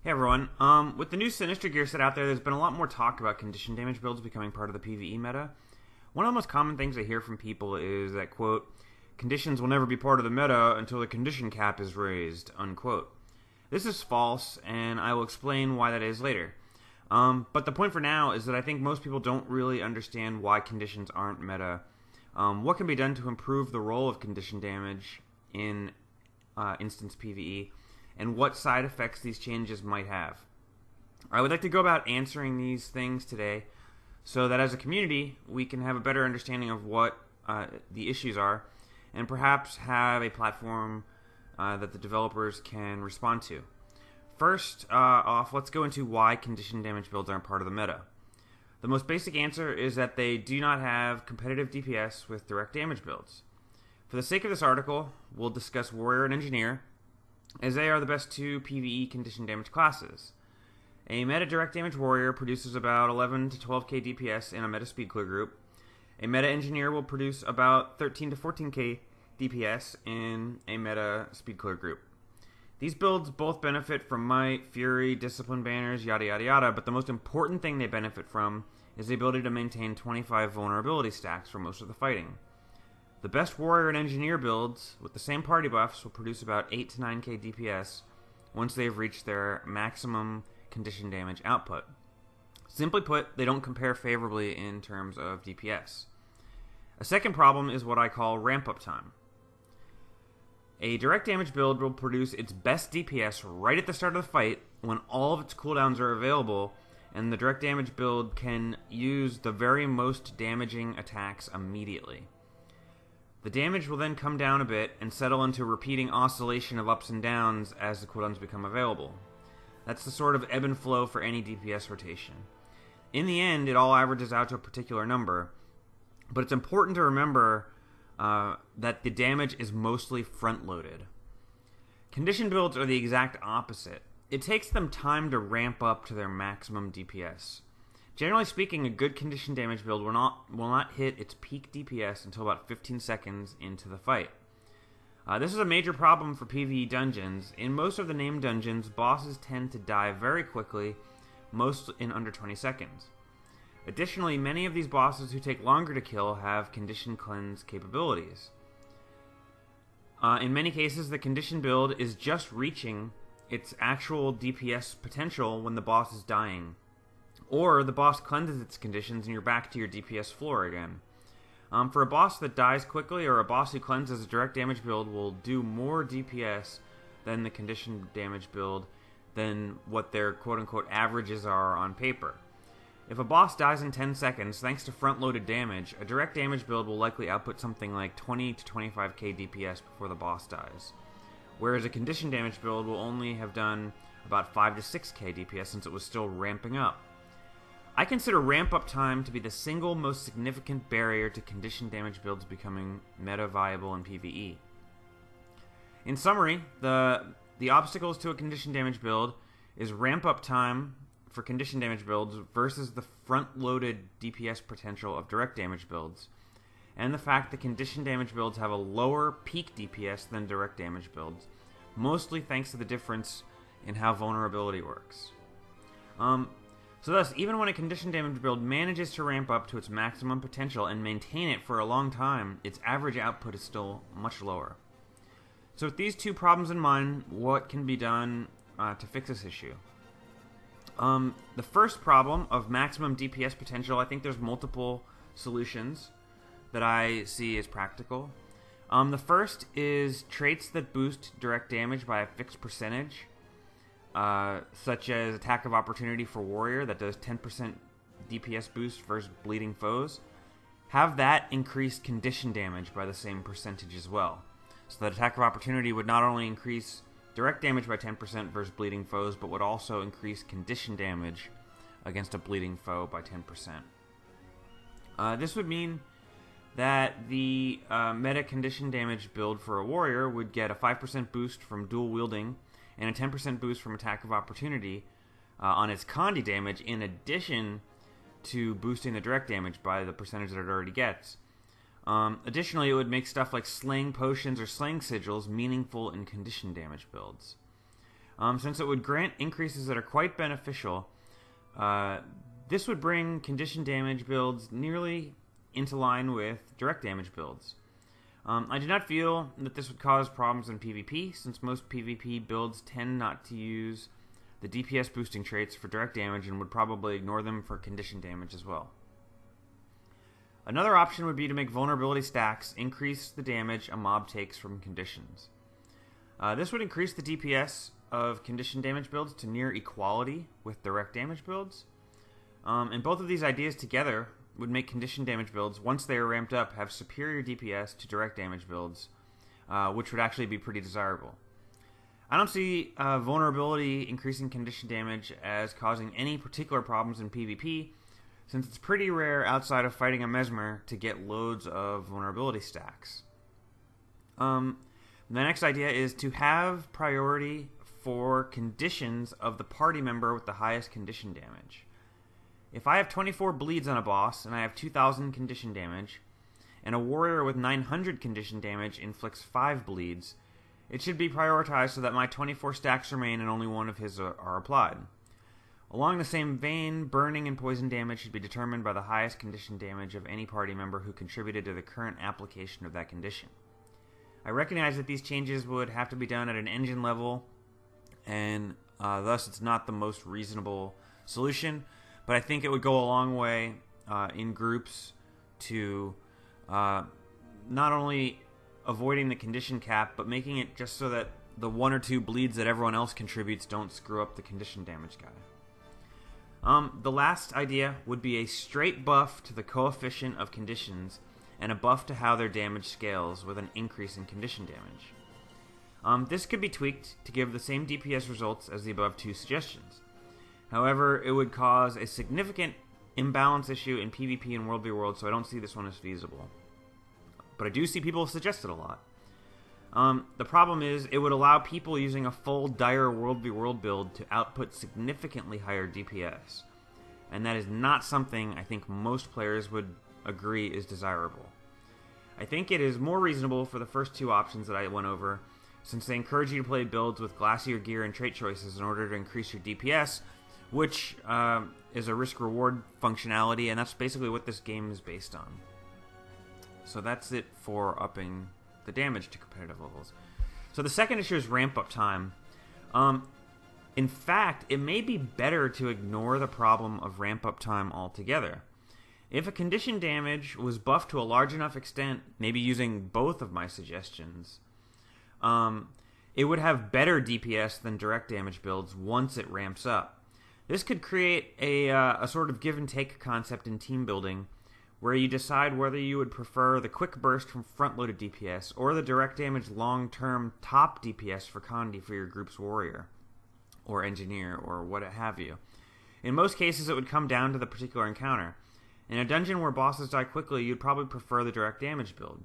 Hey everyone, with the new Sinister gear set out there, there's been a lot more talk about condition damage builds becoming part of the PvE meta. One of the most common things I hear from people is that, quote, conditions will never be part of the meta until the condition cap is raised, unquote. This is false, and I will explain why that is later. But the point for now is that I think most people don't really understand why conditions aren't meta. What can be done to improve the role of condition damage in instance PvE, and what side effects these changes might have. I would like to go about answering these things today so that as a community we can have a better understanding of what the issues are and perhaps have a platform that the developers can respond to. First off, let's go into why condition damage builds aren't part of the meta. The most basic answer is that they do not have competitive DPS with direct damage builds. For the sake of this article, we'll discuss Warrior and Engineer, as they are the best two PvE condition damage classes. A meta direct damage warrior produces about 11 to 12k DPS in a meta speed clear group. A meta engineer will produce about 13 to 14k DPS in a meta speed clear group. These builds both benefit from might, fury, discipline banners, yada yada yada, but the most important thing they benefit from is the ability to maintain 25 vulnerability stacks for most of the fighting. The best warrior and engineer builds with the same party buffs will produce about 8 to 9k DPS once they've reached their maximum condition damage output. Simply put, they don't compare favorably in terms of DPS. A second problem is what I call ramp up time. A direct damage build will produce its best DPS right at the start of the fight when all of its cooldowns are available, and the direct damage build can use the very most damaging attacks immediately. The damage will then come down a bit and settle into a repeating oscillation of ups and downs as the cooldowns become available. That's the sort of ebb and flow for any DPS rotation. In the end, it all averages out to a particular number, but it's important to remember that the damage is mostly front-loaded. Condition builds are the exact opposite. It takes them time to ramp up to their maximum DPS. Generally speaking, a good condition damage build will not hit its peak DPS until about 15 seconds into the fight. This is a major problem for PvE dungeons. In most of the named dungeons, bosses tend to die very quickly, most in under 20 seconds. Additionally, many of these bosses who take longer to kill have condition cleanse capabilities. In many cases, the condition build is just reaching its actual DPS potential when the boss is dying. Or the boss cleanses its conditions and you're back to your DPS floor again. For a boss that dies quickly or a boss who cleanses, a direct damage build will do more DPS than the condition damage build than what their quote-unquote averages are on paper. If a boss dies in 10 seconds, thanks to front-loaded damage, a direct damage build will likely output something like 20 to 25k DPS before the boss dies. Whereas a condition damage build will only have done about 5 to 6k DPS since it was still ramping up. I consider ramp-up time to be the single most significant barrier to condition damage builds becoming meta-viable in PvE. In summary, the obstacles to a condition damage build is ramp-up time for condition damage builds versus the front-loaded DPS potential of direct damage builds, and the fact that condition damage builds have a lower peak DPS than direct damage builds, mostly thanks to the difference in how vulnerability works. So thus, even when a condition damage build manages to ramp up to its maximum potential and maintain it for a long time, its average output is still much lower. So with these two problems in mind, what can be done to fix this issue? The first problem of maximum DPS potential, I think there's multiple solutions that I see as practical. The first is traits that boost direct damage by a fixed percentage. Such as Attack of Opportunity for Warrior that does 10% DPS boost versus bleeding foes. Have that increase condition damage by the same percentage as well. So that Attack of Opportunity would not only increase direct damage by 10% versus bleeding foes, but would also increase condition damage against a bleeding foe by 10%. This would mean that the meta condition damage build for a warrior would get a 5% boost from dual wielding and a 10% boost from Attack of Opportunity on its condi damage, in addition to boosting the direct damage by the percentage that it already gets. Additionally, it would make stuff like slaying potions or slaying sigils meaningful in condition damage builds. Since it would grant increases that are quite beneficial, this would bring condition damage builds nearly into line with direct damage builds. I do not feel that this would cause problems in PvP, since most PvP builds tend not to use the DPS boosting traits for direct damage and would probably ignore them for condition damage as well. Another option would be to make vulnerability stacks increase the damage a mob takes from conditions. This would increase the DPS of condition damage builds to near equality with direct damage builds. And both of these ideas together would make condition damage builds, once they are ramped up, have superior DPS to direct damage builds, which would actually be pretty desirable. I don't see vulnerability increasing condition damage as causing any particular problems in PvP, since it's pretty rare outside of fighting a mesmer to get loads of vulnerability stacks. The next idea is to have priority for conditions of the party member with the highest condition damage. If I have 24 bleeds on a boss and I have 2,000 condition damage, and a warrior with 900 condition damage inflicts 5 bleeds, it should be prioritized so that my 24 stacks remain and only one of his are applied. Along the same vein, burning and poison damage should be determined by the highest condition damage of any party member who contributed to the current application of that condition. I recognize that these changes would have to be done at an engine level, and thus it's not the most reasonable solution, but I think it would go a long way in groups to not only avoiding the condition cap, but making it just so that the 1 or 2 bleeds that everyone else contributes don't screw up the condition damage guy. The last idea would be a straight buff to the coefficient of conditions and a buff to how their damage scales with an increase in condition damage. This could be tweaked to give the same DPS results as the above 2 suggestions. However, it would cause a significant imbalance issue in PvP and World v World, so I don't see this one as feasible. But I do see people suggest it a lot. The problem is, it would allow people using a full dire World v World build to output significantly higher DPS. And that is not something I think most players would agree is desirable. I think it is more reasonable for the first 2 options that I went over, since they encourage you to play builds with glassier gear and trait choices in order to increase your DPS, which is a risk-reward functionality, and that's basically what this game is based on. So that's it for upping the damage to competitive levels. So the second issue is ramp-up time. In fact, it may be better to ignore the problem of ramp-up time altogether. If a condition damage was buffed to a large enough extent, maybe using both of my suggestions, it would have better DPS than direct damage builds once it ramps up. This could create a sort of give-and-take concept in team building, where you decide whether you would prefer the quick burst from front-loaded DPS or the direct damage long-term top DPS for Condi for your group's warrior, or engineer, or what have you. In most cases, it would come down to the particular encounter. In a dungeon where bosses die quickly, you'd probably prefer the direct damage build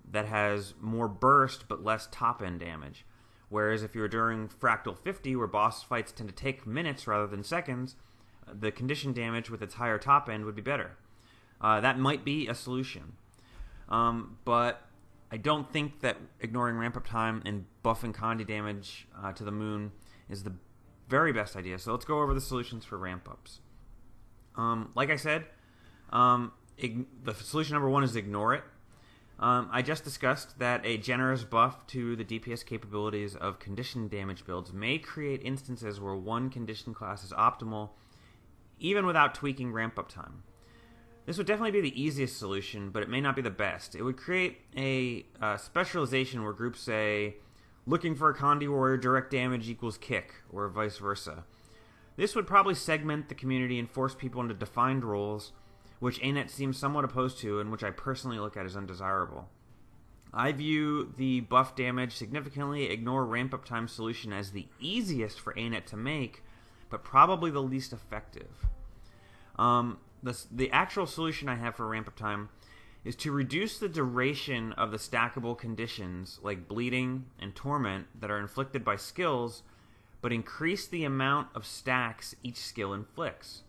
that has more burst but less top-end damage. Whereas if you're during Fractal 50, where boss fights tend to take minutes rather than seconds, the condition damage with its higher top end would be better. That might be a solution. But I don't think that ignoring ramp-up time and buffing Condi damage to the moon is the very best idea. So let's go over the solutions for ramp-ups. Like I said, the solution number 1 is ignore it. I just discussed that a generous buff to the DPS capabilities of condition damage builds may create instances where one condition class is optimal, even without tweaking ramp-up time. This would definitely be the easiest solution, but it may not be the best. It would create a specialization where groups say, looking for a Condi warrior, direct damage equals kick, or vice versa. This would probably segment the community and force people into defined roles, which ANET seems somewhat opposed to, and which I personally look at as undesirable. I view the buff damage significantly ignore ramp-up time solution as the easiest for ANET to make, but probably the least effective. The actual solution I have for ramp-up time is to reduce the duration of the stackable conditions, like bleeding and torment, that are inflicted by skills, but increase the amount of stacks each skill inflicts.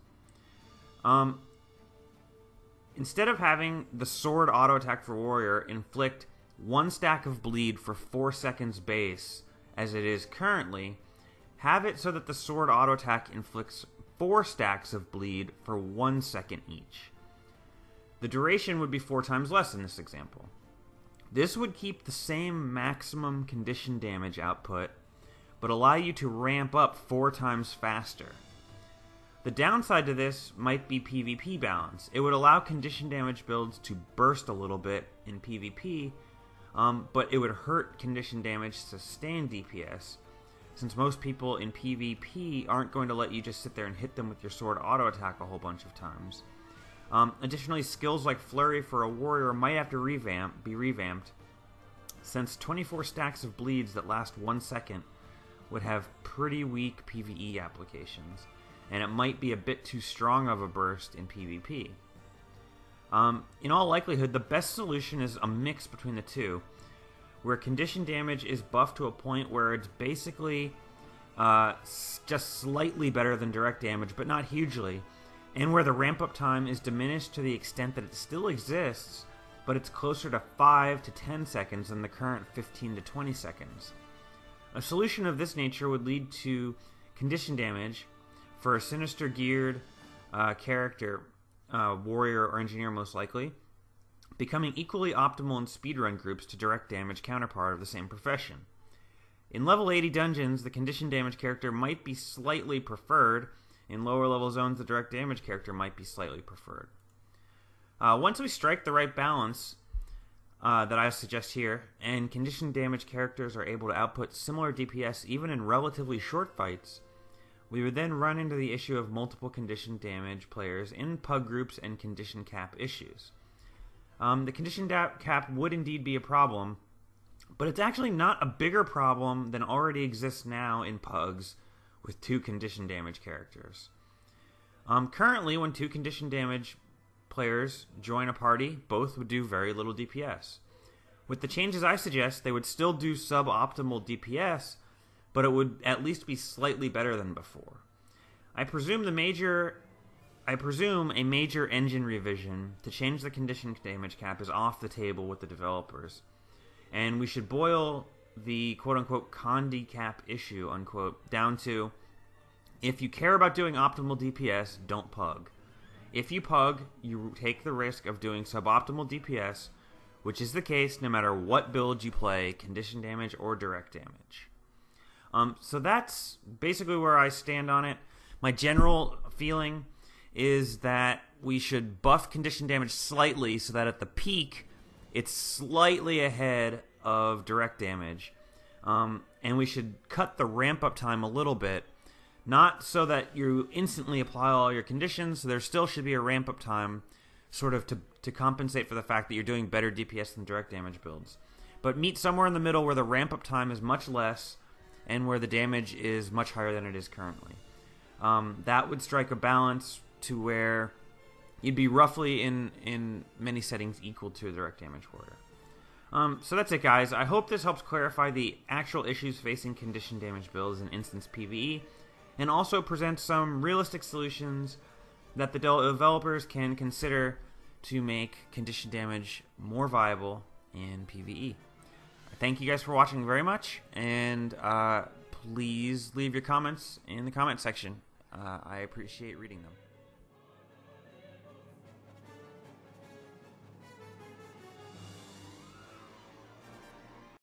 Instead of having the sword auto attack for warrior inflict 1 stack of bleed for 4 seconds base, as it is currently, have it so that the sword auto attack inflicts 4 stacks of bleed for 1 second each. The duration would be 4 times less in this example. This would keep the same maximum condition damage output, but allow you to ramp up 4 times faster. The downside to this might be PvP balance. It would allow condition damage builds to burst a little bit in PvP, but it would hurt condition damage sustained DPS, since most people in PvP aren't going to let you just sit there and hit them with your sword auto attack a whole bunch of times. Additionally, skills like Flurry for a warrior might have to be revamped, since 24 stacks of bleeds that last 1 second would have pretty weak PvE applications, and it might be a bit too strong of a burst in PvP. In all likelihood, the best solution is a mix between the two, where condition damage is buffed to a point where it's basically just slightly better than direct damage, but not hugely, and where the ramp-up time is diminished to the extent that it still exists, but it's closer to 5 to 10 seconds than the current 15 to 20 seconds. A solution of this nature would lead to condition damage for a sinister geared character, warrior or engineer most likely, becoming equally optimal in speedrun groups to direct damage counterpart of the same profession. In level 80 dungeons, the condition damage character might be slightly preferred. In lower level zones, the direct damage character might be slightly preferred. Once we strike the right balance that I suggest here, and condition damage characters are able to output similar DPS even in relatively short fights, we would then run into the issue of multiple condition damage players in pug groups and condition cap issues. The condition cap would indeed be a problem, but it's actually not a bigger problem than already exists now in pugs with 2 condition damage characters. Currently, when 2 condition damage players join a party, both would do very little DPS. With the changes I suggest, they would still do suboptimal DPS, but it would at least be slightly better than before. I presume a major engine revision to change the condition damage cap is off the table with the developers, and we should boil the quote-unquote condi cap issue, unquote, down to, if you care about doing optimal DPS, don't pug. If you pug, you take the risk of doing suboptimal DPS, which is the case no matter what build you play, condition damage or direct damage. So that's basically where I stand on it. My general feeling is that we should buff condition damage slightly so that at the peak it's slightly ahead of direct damage, and we should cut the ramp-up time a little bit, not so that you instantly apply all your conditions, so there still should be a ramp-up time sort of to compensate for the fact that you're doing better DPS than direct damage builds. But meet somewhere in the middle where the ramp-up time is much less and where the damage is much higher than it is currently. That would strike a balance to where you'd be roughly in many settings equal to a direct damage warrior. So that's it, guys. I hope this helps clarify the actual issues facing condition damage builds in instance PvE, and also presents some realistic solutions that the developers can consider to make condition damage more viable in PvE. Thank you guys for watching very much, and please leave your comments in the comment section. I appreciate reading them.